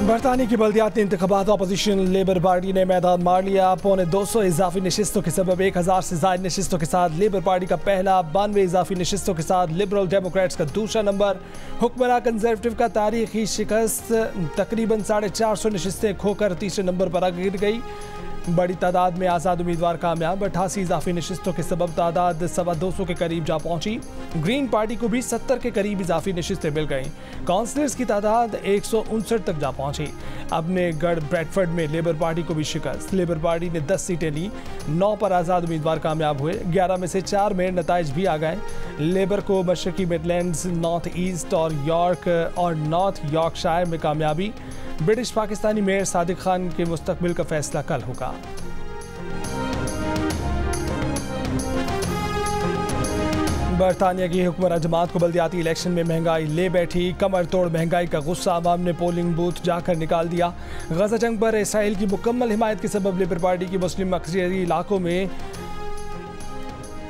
बरतानिया की बल्दियाती इंतखाबात अपोजिशन लेबर पार्टी ने मैदान मार लिया। 250 इजाफी नशिस्तों के सबब 1000 से ज़ायद नशिस्तों के साथ लेबर पार्टी का पहला, 92 इजाफी नशिस्तों के साथ लिबरल डेमोक्रेट्स का दूसरा नंबर। हुक्मरान कंजर्वेटिव का तारीखी शिकस्त, तकरीबन 450 नशिस्तें खोकर तीसरे नंबर पर गिर गई। बड़ी तादाद में आज़ाद उम्मीदवार कामयाब, 88 इजाफी नशिस्तों के सबब तादाद 225 के करीब जा पहुंची। ग्रीन पार्टी को भी 70 के करीब इजाफी नशिस्तें मिल गईं। काउंसलर्स की तादाद 159 तक जा पहुंची। अपने गढ़ ब्रैडफर्ड में लेबर पार्टी को भी शिकस्त, लेबर पार्टी ने 10 सीटें ली, 9 पर आज़ाद उम्मीदवार कामयाब हुए। 11 में से 4 में नताइज भी आ गए। लेबर को मशरकी मिडलैंड्स, नॉर्थ ईस्ट और यॉर्क और नॉर्थ यॉर्कशायर में कामयाबी। ब्रिटिश पाकिस्तानी मेयर सादिक खान के मुस्तकबिल का फैसला कल होगा। बरतानिया की हुक्मरान जमात को बल्दियाती इलेक्शन में महंगाई ले बैठी। कमर तोड़ महंगाई का गुस्सा आवाम ने पोलिंग बूथ जाकर निकाल दिया। गजा जंग पर इसराइल की मुकम्मल हिमायत के सबब लेबर पार्टी की मुस्लिम अक्सरियती इलाकों में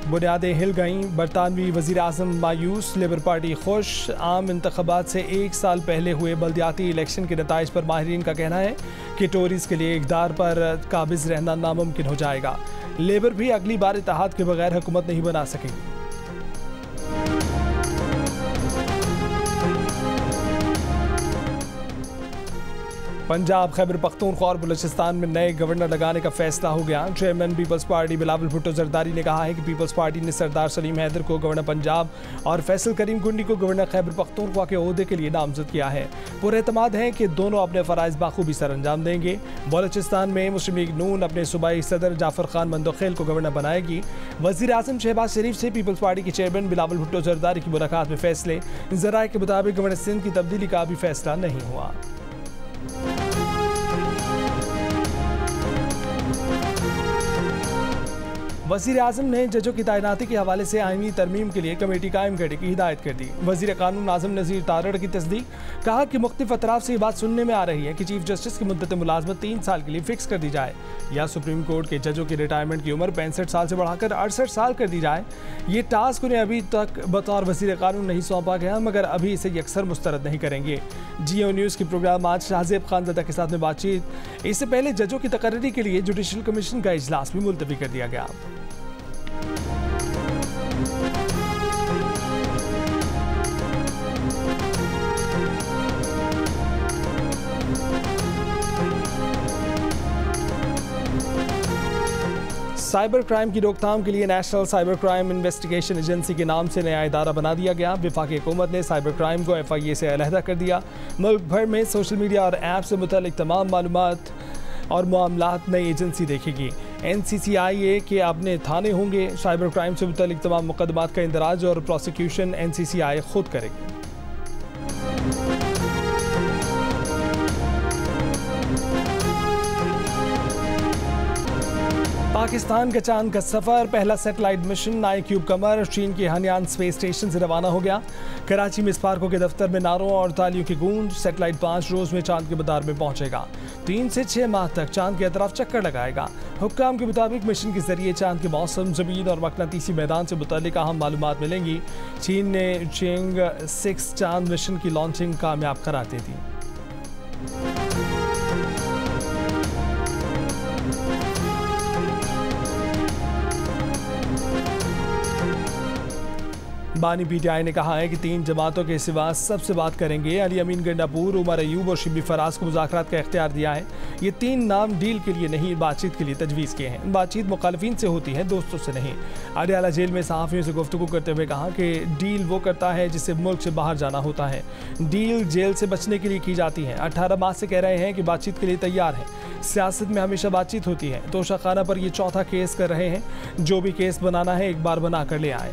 बुनियादें हिल गईं। बरतानवी वज़ीर आज़म मायूस, लेबर पार्टी खुश। आम इंतखाबात से 1 साल पहले हुए बल्दियाती इलेक्शन के नताइज पर माहिरीन का कहना है कि टोरीज़ के लिए इक़्तिदार पर काबिज़ रहना नामुमकिन हो जाएगा। लेबर भी अगली बार इत्तेहाद के बगैर हुकूमत नहीं बना सकेगी। पंजाब, खैबर पख्तूनख्वा और बलूचिस्तान में नए गवर्नर लगाने का फैसला हो गया। चेयरमैन पीपल्स पार्टी बिलावल भुट्टो जरदारी ने कहा है कि पीपल्स पार्टी ने सरदार सलीम हैदर को गवर्नर पंजाब और फैसल करीम कुंडी को गवर्नर खैबर पख्तूनख्वा के ओहदे के लिए नामजद किया है। पुरएतमाद है कि दोनों अपने फ़राइज़ बाखूबी सर अंजाम देंगे। बलूचिस्तान में मुस्लिम लीग नून अपने सूबाई सदर जाफर खान मंदोखेल को गवर्नर बनाएगी। वज़ीर आज़म शहबाज शरीफ से पीपल्स पार्टी के चेयरमैन बिलावल भुट्टो जरदारी की मुलाकात में फैसले। ज़राए के मुताबिक गवर्नर सिंध की तब्दीली का भी फैसला नहीं हुआ। वज़ीर आज़म ने जजों की तैनाती के हवाले से आईनी तरमीम के लिए कमेटी कायम करने की हिदायत कर दी। वज़ीर कानून आज़म नज़ीर तारड़ की तस्दीक, कहा कि मुख्तलिफ अतराफ से ये बात सुनने में आ रही है कि चीफ जस्टिस की मुद्दत मुलाजमत 3 साल के लिए फिक्स कर दी जाए या सुप्रीम कोर्ट के जजों की रिटायरमेंट की उम्र 65 साल से बढ़ाकर 68 साल कर दी जाए। ये टास्क उन्हें अभी तक बतौर वज़ीर कानून नहीं सौंपा गया, मगर अभी इसे यकसर मुस्तरद नहीं करेंगे। GO न्यूज़ की प्रोग्राम आज शाहजेब खानज़दा के साथ में बातचीत। इससे पहले जजों की तकर्री के लिए जुडिशल कमीशन का इजलास भी मुलतवी कर दिया गया। साइबर क्राइम की रोकथाम के लिए national cyber crime investigation agency के नाम से नया इदारा बना दिया गया। वफाकी हुकूमत ने साइबर क्राइम को FIA से अलहदा कर दिया। मुल्क भर में सोशल मीडिया और ऐप से मुतल्लिक तमाम मालूमात और मामलात नई एजेंसी देखेगी। NCCIA के अपने थाने होंगे। साइबर क्राइम से मुतल्लिक तमाम मुकदमात का इंदराज और प्रोसिक्यूशन NCCIA खुद करेगी। पाकिस्तान का चांद का सफर, पहला सैटेलाइट मिशन iCube कमर चीन के हनियान स्पेस स्टेशन से रवाना हो गया। कराची में स्पार्को के दफ्तर में नारों और तालियों की गूंज। सैटेलाइट 5 रोज में चांद के मदार में पहुंचेगा। 3 से 6 माह तक चांद के अतराफ चक्कर लगाएगा। हुक्काम के मुताबिक मिशन के जरिए चांद के मौसम, जमीन और मकनातीसी मैदान से मुतल्लिक अहम मालूमात मिलेंगी। चीन ने चेंग 6 चांद मिशन की लॉन्चिंग कामयाब करार दे दी। बानी PTI ने कहा है कि 3 जमातों के सिवा सबसे बात करेंगे। अली अमीन गंडापुर, उमर अयूब और शिबली फराज को मुज़ाकरात का इख्तियार दिया है। ये 3 नाम डील के लिए नहीं, बातचीत के लिए तजवीज़ किए हैं। बातचीत मुखालिफिन से होती है, दोस्तों से नहीं। अडयाला जेल में सहाफ़ियों से गुफ्तगू करते हुए कहा कि डील वो करता है जिसे मुल्क से बाहर जाना होता है। डील जेल से बचने के लिए की जाती है। 18 माह से कह रहे हैं कि बातचीत के लिए तैयार है। सियासत में हमेशा बातचीत होती है। तोशाखाना पर ये चौथा केस कर रहे हैं। जो भी केस बनाना है एक बार बना कर ले आए।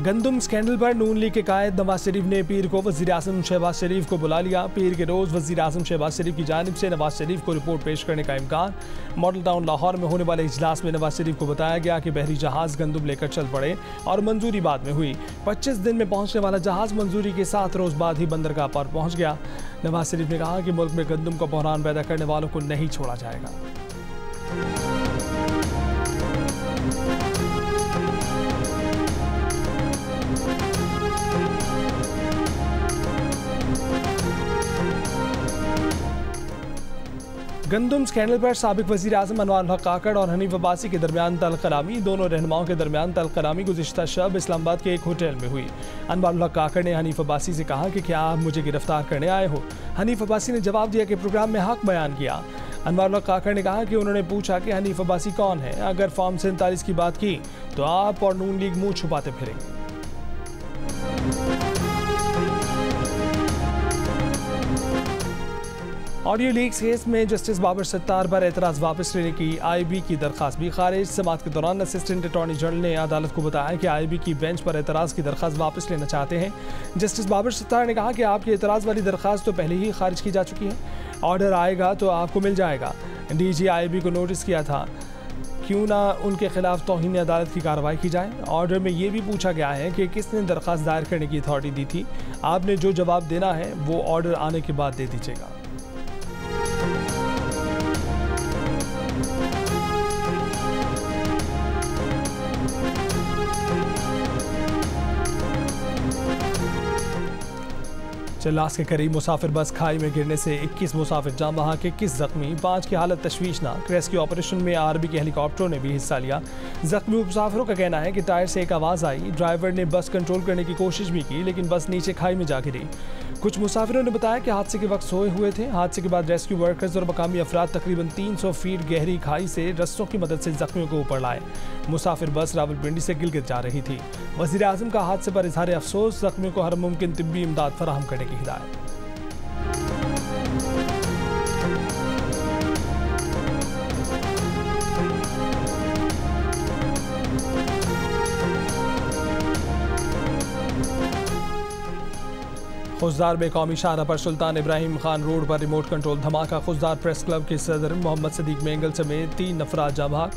गंदम स्कैंडल पर नून लीग के कायद नवाज शरीफ ने पीर को वज़ीर आज़म शहबाज शरीफ को बुला लिया। पीर के रोज़ वज़ीर आज़म शहबाज शरीफ की जानिब से नवाज शरीफ को रिपोर्ट पेश करने का इम्कान। मॉडल टाउन लाहौर में होने वाले इजलास में नवाज शरीफ को बताया गया कि बहरी जहाज़ गंदम लेकर चल पड़े और मंजूरी बाद में हुई। 25 दिन में पहुंचने वाला जहाज़ मंजूरी के 7 रोज़ बाद ही बंदरगाह पर पहुंच गया। नवाज शरीफ ने कहा कि मुल्क में गंदम का बहरान पैदा करने वालों को नहीं छोड़ा जाएगा। गंदम स्कैंडल पर साबिक वज़ीर आज़म अनवारुल हक काकड़ और हनीफ अब्बासी के दरमियान तलकलामी, दोनों रहनुमाओं के दरमियान तलकलामी गुज़िश्ता शब इस्लामाबाद के एक होटल में हुई। अनवारुल हक काकड़ ने हनीफ अब्बासी से कहा कि क्या आप मुझे गिरफ्तार करने आए हो। हनीफ अब्बासी ने जवाब दिया कि प्रोग्राम में हक बयान किया। अनवारुल हक काकड़ ने कहा कि उन्होंने पूछा कि हनीफ अब्बासी कौन है। अगर फॉर्म 47 की बात की तो आप और नून लीग मुंह छुपाते फिरेंगे। ऑडियो लीक्स केस में जस्टिस बाबर सत्तार पर एतराज़ वापस लेने की IB की दरख्वास्त भी खारिज। समाअत के दौरान असिस्टेंट अटॉर्नी जनरल ने अदालत को बताया कि IB की बेंच पर एतराज़ की दरख्वास्त वापस लेना चाहते हैं। जस्टिस बाबर सत्तार ने कहा कि आपकी एतराज़ वाली दरख्वास्त तो पहले ही खारिज की जा चुकी है। ऑर्डर आएगा तो आपको मिल जाएगा। DG IB को नोटिस किया था, क्यों ना उनके खिलाफ तौहीन अदालत की कार्रवाई की जाए। ऑर्डर में ये भी पूछा गया है कि किसने दरख्वास्त दायर करने की अथॉरिटी दी थी। आपने जो जवाब देना है वो ऑर्डर आने के बाद दे दीजिएगा। चल्लास के करीब मुसाफिर बस खाई में गिरने से 21 मुसाफिर जान बहक, 21 जख्मी, 5 की हालत तशवीशनाक। रेस्क्यू ऑपरेशन में आर्मी के हेलीकॉप्टरों ने भी हिस्सा लिया। जख्मी मुसाफिरों का कहना है कि टायर से एक आवाज़ आई। ड्राइवर ने बस कंट्रोल करने की कोशिश भी की लेकिन बस नीचे खाई में जा गिरी। कुछ मुसाफिरों ने बताया कि हादसे के वक्त सोए हुए थे। हादसे के बाद रेस्क्यू वर्कर्स और मकामी अफराद तकरीबन 300 फीट गहरी खाई से रस्सों की मदद से जख्मियों को ऊपर लाए। मुसाफिर बस रावलपिंडी से गिलगित जा रही थी। वज़ीर आज़म का हादसे पर इजहार अफसोस, जख्मियों को हर मुमकिन तिब्बी इमदाद फराहम करने की हिदायत। खुशदार में कौमी शाहरा पर सुल्तान इब्राहिम खान रोड पर रिमोट कंट्रोल धमाका। खुशदार प्रेस क्लब के सदर मोहम्मद सदीक मेंगल समेत 3 अफराद जाँ बहक,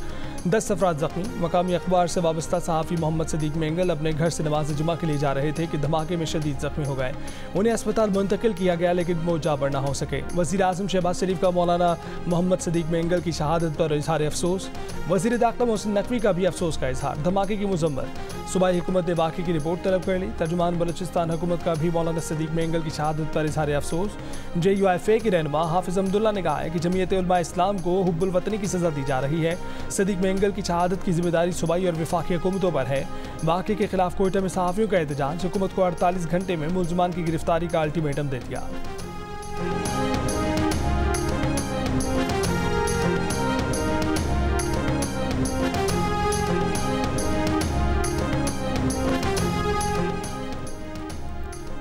10 अफराद जख्मी। मकामी अखबार से वाबस्ता सहाफ़ी मोहम्मद सदीक मेंगल अपने घर से नमाज जुमा के लिए जा रहे थे कि धमाके में शदीद जख्मी हो गए। उन्हें अस्पताल मुंतकिल किया गया लेकिन वो जा बढ़ ना हो सके। वज़ीर आज़म शहबाज शरीफ का मौलाना मोहम्मद सदीक मेंगल की शहादत पर इजहार अफसोस। वज़ीर दाखिला मोहसिन नकवी का भी अफसोस का इजहार। धमाके की मुजम्मत। सूबाई हुकूमत ने वाक़े की रिपोर्ट तलब कर ली। तर्जुमान बलूचिस्तान हुकूमत का भी मौलाना सदीक मेंगल की शहादत पर इजहार अफसोस। JUIFA के रहनुमा हाफिज़ अब्दुल्ला ने कहा है कि जमीयत उलमा इस्लाम को हुब्बुल वतनी की सज़ा दी जा रही है। सदीक मेंगल की शहादत की जिम्मेदारी सूबाई और वफाकी हुकूमतों पर है। वाक़े के खिलाफ कोयटा में सहाफ़ियों का एहतजाज। हुकूमत को 48 घंटे में मुलज़मान की गिरफ्तारी का अल्टीमेटम दे दिया।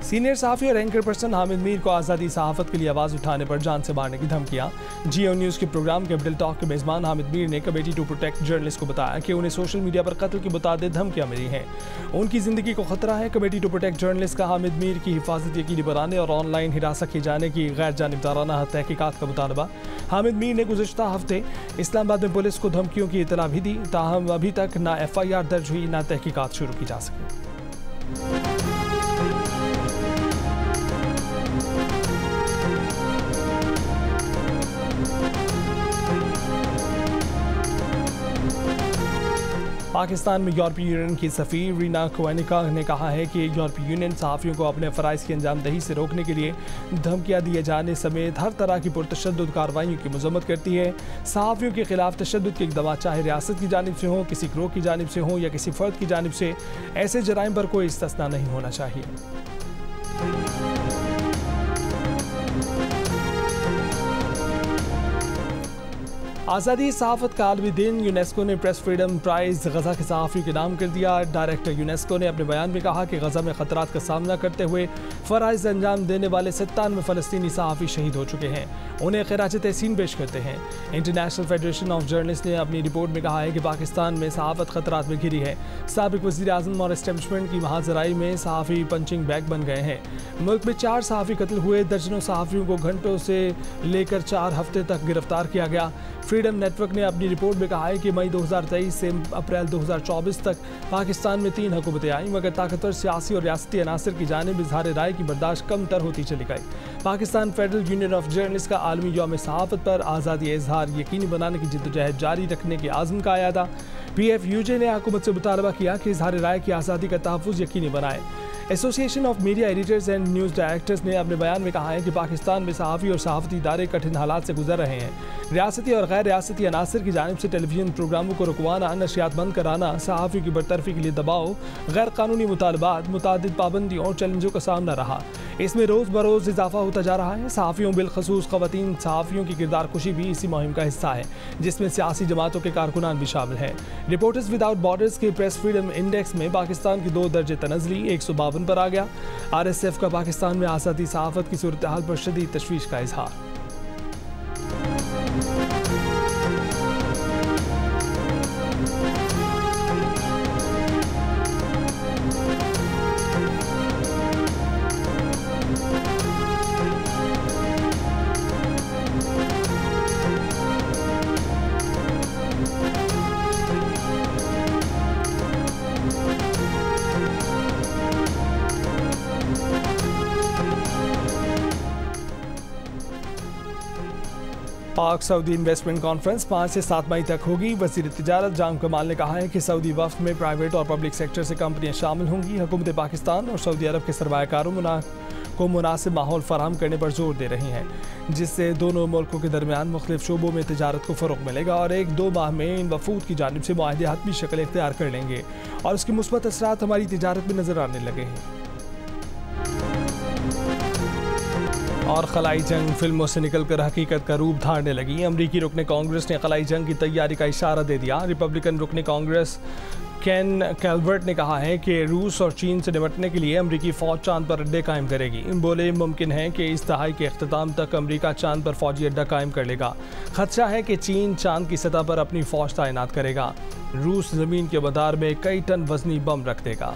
सीनियर सहाफ़ी और एंकर पर्सन हामिद मीर को आज़ादी सहाफ़त के लिए आवाज़ उठाने पर जान से मारने की धमकियाँ। GO न्यूज़ के प्रोग्राम कैपिटल टॉक के मेज़बान हामिद मीर ने कमेटी टू प्रोटेक्ट जर्नलिस्ट को बताया कि उन्हें सोशल मीडिया पर कत्ल की मुतादिद धमकियाँ मिली हैं। उनकी ज़िंदगी को खतरा है। कमेटी टू प्रोटेक्ट जर्नलिस्ट का हामिद मीर की हिफाजत यकीनी बनाने और ऑनलाइन हिरासत किए जाने की गैर जानिबदाराना तहकीकात का मुतालबा। हामिद मीर ने गुज़िश्ता हफ्ते इस्लामाबाद में पुलिस को धमकियों की इतला भी दी, ताहम अभी तक ना FIR दर्ज हुई ना तहकीकात शुरू की जा सकी। पाकिस्तान में यूरोपीय यूनियन की सफ़ीर रीना कोएनिका ने कहा है कि यूरोपीय यूनियन सहाफ़ियों को अपने फ़राइज़ की अंजामदही से रोकने के लिए धमकियाँ दिए जाने समेत हर तरह की पुरतशद्दुद कार्रवाइयों की मज़म्मत करती है। सहाफ़ियों के खिलाफ तशद्दुद के इक़दाम चाहे रियासत की जानिब से हों, किसी गिरोह की जानिब से हों या किसी फ़र्द की जानिब से, ऐसे जराइम पर कोई इस्तिस्ना नहीं होना चाहिए। आज़ादी सहाफ़त का आलमी दिन, यूनेस्को ने प्रेस फ्रीडम प्राइज़ गज़ा के सहाफ़ियों के नाम कर दिया। डायरेक्टर यूनेस्को ने अपने बयान में कहा कि गज़ा में ख़तरात का सामना करते हुए फ़राइज़ अंजाम देने वाले 97 फ़लस्तीनी सहाफ़ी शहीद हो चुके हैं, उन्हें खिराज तहसीन पेश करते हैं। इंटरनेशनल फेडरेशन ऑफ जर्नलिस्ट ने अपनी रिपोर्ट में कहा है कि पाकिस्तान में सहाफ़त ख़तरात में घिरी है। साबिक़ वज़ीर आज़म और एस्टेब्लिशमेंट की महाजराई में सहाफ़ी पंचिंग बैग बन गए हैं। मुल्क में 4 सहाफ़ी कत्ल हुए, दर्जनों सहाफ़ियों को घंटों से लेकर 4 हफ्ते तक गिरफ्तार किया गया। फ्रीडम नेटवर्क ने अपनी रिपोर्ट में कहा है कि मई 2023 से अप्रैल 2024 तक पाकिस्तान में 3 हुकूमतें आईं, मगर ताकतवर सियासी और रियासती अनासर की जानिब इज़हार राय की बर्दाश्त कम तर होती चली गई। Pakistan federal union of journalist का आलमी यौम सहाफ़त पर आज़ादी इज़हार यकीनी बनाने की जिद्दोजहद जारी रखने के आज़म का आया था। PFUJ ने हुकूमत से मुतालबा किया कि इज़हार राय की आज़ादी का तहफ़्फ़ुज़ यकीनी बनाए। Association of media editors and news directors ने अपने बयान में कहा है कि पाकिस्तान में सहाफ़ी और सहाफ़ती इदारे कठिन हालात से गुजर रहे हैं। रियासती और गैर रियासती अनासर की जानिब से टेलीविजन प्रोग्रामों को रुकवाना, नशियात बंद कराना, सहाफ़ी की बरतरफी के लिए दबाव, गैर कानूनी मुतालबात, मुतादिद पाबंदियों और चैलेंजों का सामना रहा। इसमें रोज़ बरोज़ इजाफा होता जा रहा है। सहाफ़ियों बिलखसूस ख़वातीन सहाफ़ियों की किरदार कुशी भी इसी मुहिम का हिस्सा है, जिसमें सियासी जमातों के कारकुनान भी शामिल हैं। रिपोर्टर्स विदाउट बॉर्डर्स के प्रेस फ्रीडम इंडेक्स में पाकिस्तान की 2 दर्जे तनज़ली 152 पर आ गया। RSF का पाकिस्तान में आज़ादी सहाफ़त की सूरत हाल पर शदीद तशवीश का इजहार। पाक सऊदी इन्वेस्टमेंट कॉन्फ्रेंस 5 से 7 मई तक होगी। वज़ीर तिजारत जाम कमाल ने कहा है कि सऊदी वफ़द में प्राइवेट और पब्लिक सेक्टर से कंपनियां शामिल होंगी। हुकूमत पाकिस्तान और सऊदी अरब के सरमायाकारों को मुनासिब माहौल फराहम करने पर जोर दे रही हैं, जिससे दोनों मुल्कों के दरमियान मुख्तलिफ शोबों में तिजारत को फ़रोग़ मिलेगा और 1-2 माह में इन वफूद की जानिब से मुआहदे हतमी शक्ल इख्तियार कर लेंगे और उसके मुस्बत असरात हमारी तिजारत में नज़र आने लगे हैं। और खलाई जंग फिल्मों से निकलकर हकीकत का रूप धारने लगी। अमरीकी रुकने कांग्रेस ने खलाई जंग की तैयारी का इशारा दे दिया। रिपब्लिकन रुकने कांग्रेस केन कैल्वर्ट ने कहा है कि रूस और चीन से निपटने के लिए अमरीकी फ़ौज चांद पर अड्डे कायम करेगी। बोले मुमकिन है कि इस दहाई के अख्ताम तक अमरीका चांद पर फ़ौजी अड्डा कायम कर लेगा। खदशा है कि चीन चांद की सतह पर अपनी फ़ौज तैनात करेगा। रूस ज़मीन के मदार में कई टन वज़नी बम रख देगा।